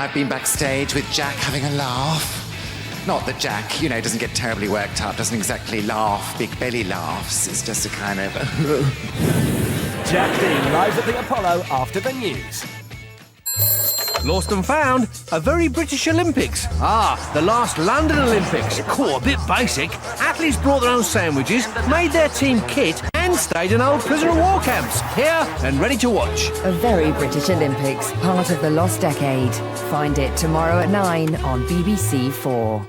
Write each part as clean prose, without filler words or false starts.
I've been backstage with Jack having a laugh. Not that Jack, you know, doesn't get terribly worked up, doesn't exactly laugh, big belly laughs. It's just a kind of... Jack Dean live at the Apollo after the news. Lost and found, a very British Olympics. The last London Olympics. Cool, a bit basic. Athletes brought their own sandwiches, made their team kit and stayed in old prisoner of war camps. Here and ready to watch. A very British Olympics, part of the lost decade. Find it tomorrow at 9 on BBC 4.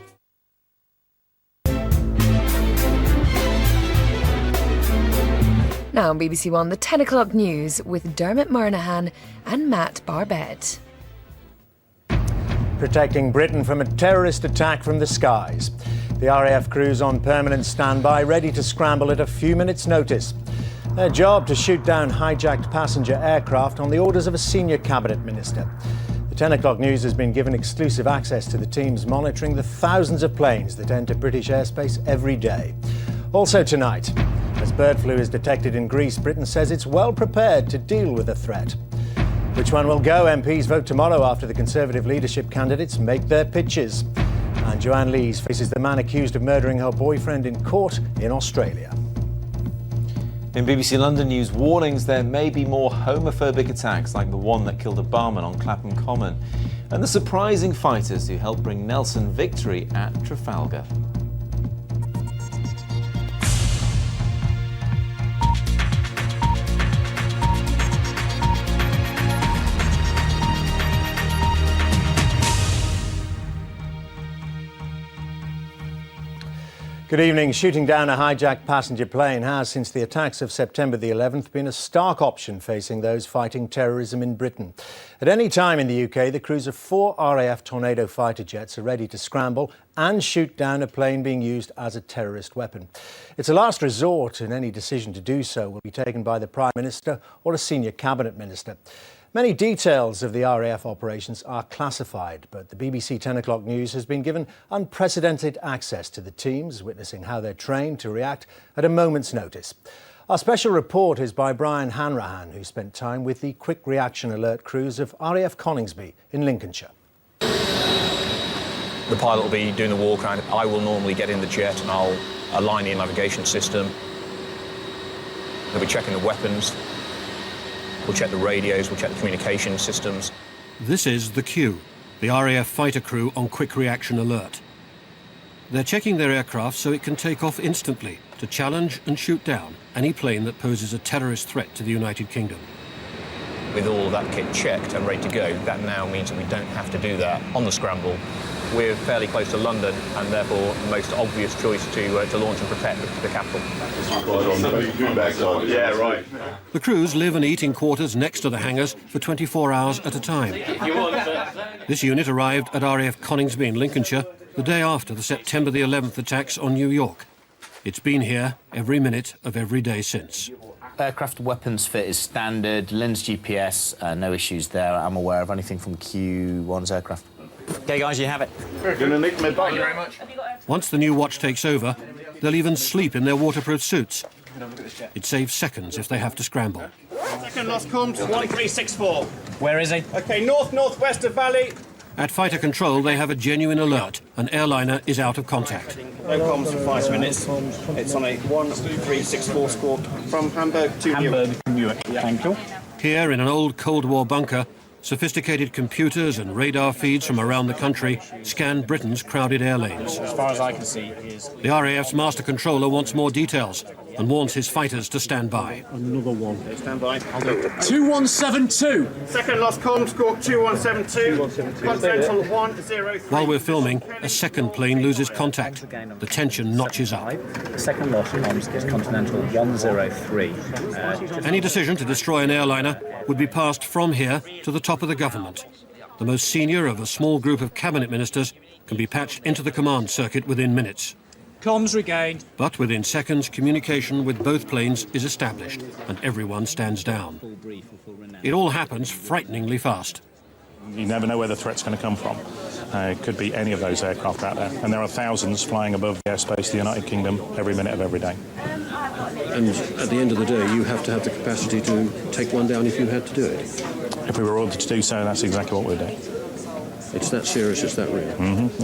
Now on BBC One, the 10 o'clock news with Dermot Murnaghan and Matt Barbett. Protecting Britain from a terrorist attack from the skies. The RAF crew's on permanent standby, ready to scramble at a few minutes' notice. Their job to shoot down hijacked passenger aircraft on the orders of a senior cabinet minister. The 10 o'clock news has been given exclusive access to the teams monitoring the thousands of planes that enter British airspace every day. Also tonight, as bird flu is detected in Greece, Britain says it's well prepared to deal with the threat. Which one will go? MPs vote tomorrow after the Conservative leadership candidates make their pitches. And Joanne Lees faces the man accused of murdering her boyfriend in court in Australia. In BBC London News, warnings there may be more homophobic attacks like the one that killed a barman on Clapham Common. And the surprising fighters who helped bring Nelson victory at Trafalgar. Good evening. Shooting down a hijacked passenger plane has, since the attacks of September the 11th, been a stark option facing those fighting terrorism in Britain. At any time in the UK, the crews of 4 RAF Tornado fighter jets are ready to scramble and shoot down a plane being used as a terrorist weapon. It's a last resort, and any decision to do so will be taken by the Prime Minister or a senior cabinet minister. Many details of the RAF operations are classified, but the BBC 10 o'clock news has been given unprecedented access to the teams, witnessing how they're trained to react at a moment's notice. Our special report is by Brian Hanrahan, who spent time with the Quick Reaction Alert crews of RAF Coningsby in Lincolnshire. The pilot will be doing the walk around. I will normally get in the jet and I'll align the navigation system. They'll be checking the weapons. We'll check the radios, we'll check the communication systems. This is the Q, the RAF fighter crew on Quick Reaction Alert. They're checking their aircraft so it can take off instantly to challenge and shoot down any plane that poses a terrorist threat to the United Kingdom. With all of that kit checked and ready to go, that now means that we don't have to do that on the scramble. We're fairly close to London and therefore the most obvious choice to launch and protect the capital. Yeah, right. The crews live and eat in quarters next to the hangars for 24 hours at a time. This unit arrived at RAF Coningsby in Lincolnshire the day after the September the 11th attacks on New York. It's been here every minute of every day since. Aircraft weapons fit is standard, lens GPS, no issues there. I'm aware of anything from Q1's aircraft. OK, guys, you have it. We're going to nick my bag. Thank you very much. Once the new watch takes over, they'll even sleep in their waterproof suits. It saves seconds if they have to scramble. Second lost comms, 1364. Where is he? OK, north-northwest of Valley. At fighter control, they have a genuine alert. An airliner is out of contact. No comms for 5 minutes. It's on a 1364 score from Hamburg to Newark. Thank you. Here in an old Cold War bunker, sophisticated computers and radar feeds from around the country scan Britain's crowded air lanes. As far as I can see, it is. The RAF's master controller wants more details and warns his fighters to stand by. Another one. Okay, stand by. 2172. Second lost comms, score 2172. Continental 103. While we're filming, a second plane loses contact. The tension notches up. Second lost comms is Continental 103. Any decision to destroy an airliner would be passed from here to the top of the government. The most senior of a small group of cabinet ministers can be patched into the command circuit within minutes. Comms regained. But within seconds, communication with both planes is established and everyone stands down. It all happens frighteningly fast. You never know where the threat's going to come from. It could be any of those aircraft out there. And there are thousands flying above the airspace of the United Kingdom every minute of every day. And at the end of the day, you have to have the capacity to take one down if you had to do it. If we were ordered to do so, that's exactly what we'd do. It's that serious, is that really?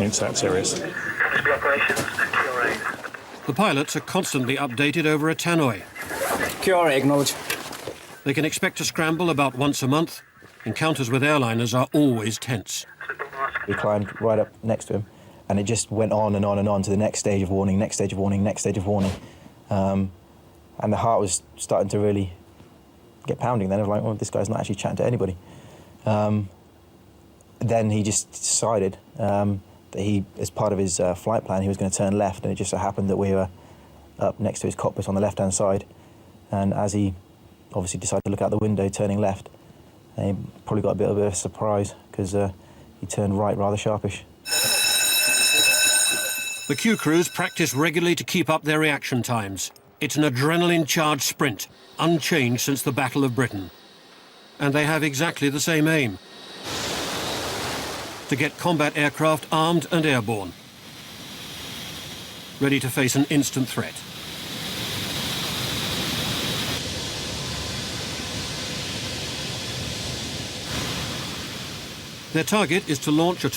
It's that serious. The pilots are constantly updated over a tannoy. QRA, acknowledge. They can expect to scramble about once a month. Encounters with airliners are always tense. We climbed right up next to him, and it just went on and on and on to the next stage of warning, next stage of warning, next stage of warning. And the heart was starting to really get pounding then. I was like, well, this guy's not actually chatting to anybody. Then he just decided that he, as part of his flight plan, he was going to turn left, and it just so happened that we were up next to his cockpit on the left-hand side. And as he obviously decided to look out the window, turning left, he probably got a bit of a surprise because he turned right rather sharpish. The Q crews practice regularly to keep up their reaction times. It's an adrenaline-charged sprint, unchanged since the Battle of Britain. And they have exactly the same aim: to get combat aircraft armed and airborne, ready to face an instant threat. Their target is to launch a